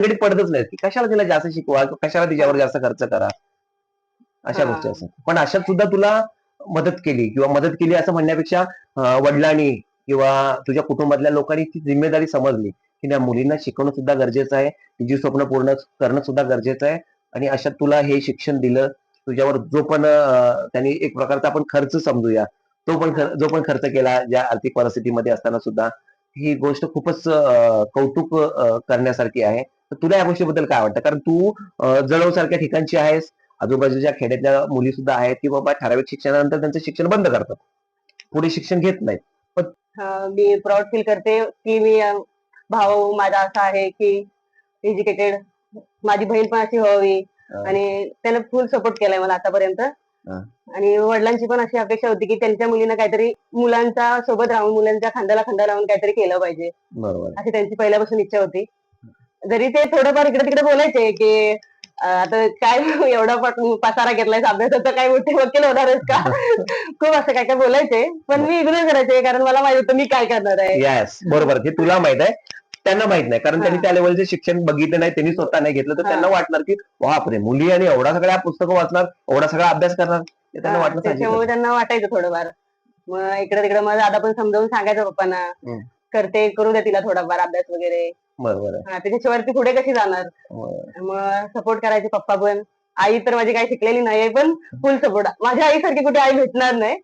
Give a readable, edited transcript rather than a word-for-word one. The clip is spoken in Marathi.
भानगडीत पडतच नाहीत की कशाला तिला जास्त शिकवा, कशाला तिच्यावर जास्त खर्च करा, अशा गोष्टी हा असतात. पण अशात सुद्धा तुला मदत केली असं म्हणण्यापेक्षा वडिलांनी किंवा तुझ्या कुटुंबातल्या लोकांनी ती जिम्मेदारी समजली की त्या मुलींना शिकवणं सुद्धा गरजेचं आहे, तिची स्वप्न पूर्ण करणं सुद्धा गरजेचं आहे. आणि अशात तुला हे शिक्षण दिलं. तुझ्यावर जो पण त्यांनी एक प्रकारचा आपण खर्च समजूया, हा जो पण खर्च केला ज्या आर्थिक परिस्थितीमध्ये असताना सुद्धा, ही गोष्ट खूपच कौतुक करण्यासारखी आहे. तर तुला या गोष्टीबद्दल काय वाटतं? कारण तू जळगाव सारख्या ठिकाणची आहेस, आजूबाजूच्या खेड्यातल्या मुली सुद्धा आहेत की बाबा ठराविक शिक्षणानंतर त्यांचं शिक्षण बंद करतात, पुढे शिक्षण घेत नाहीत. पण मी प्राऊड फील करते की भाऊ माझा असा आहे की एज्युकेटेड, माझी बहीण पण अशी व्हावी. अं, आणि त्याने फुल सपोर्ट केलाय मला आतापर्यंत. अं, आणि वडिलांची पण अशी अपेक्षा होती की त्यांच्या मुलीनं काहीतरी मुलांच्या सोबत राहून, मुलांच्या खांद्याला खांदा लावून काहीतरी केलं पाहिजे, बरोबर आहे. अशी त्यांची पहिल्यापासून इच्छा होती. जरी ते थोडंफार इकडे तिकडे बोलायचे की आता काय एवढा पसारा घेतलाय अभ्यासाचा, काय मोठे वकील होणारच का? खूप असं काय काय बोलायचे, पण मी इग्नोर करायचे कारण मला माहित होतं मी काय करणार आहे. येस, बरोबर. ते तुला माहित आहे, त्यांना माहित नाही, कारण हा त्यांनी त्या लेवलचे शिक्षण बघितलं नाही, त्यांनी स्वतः नाही घेतलं. तर हा त्यांना वाटणार की बापरे, मुली आणि एवढा सगळ्या पुस्तकं वाचणार, एवढा सगळा अभ्यास करणार, हे त्यांना वाटणं साहजिकच त्याच्यामुळे आहे. त्यांना वाटायचं थोडंफार. मग इकडे तिकडे मग दादा पण समजावून सांगायचं पप्पांना, हं, करते करू द्या तिला थोडाफार अभ्यास वगैरे. बरोबर आहे. त्याच्याशिवाय ती पुढे कशी जाणार. होय. मग सपोर्ट करायचे पप्पा पण. आई तर माझी काही शिकलेली नाहीये, पण फुल सपोर्ट. माझ्या आईसारखी कुठे आई भेटणार नाही.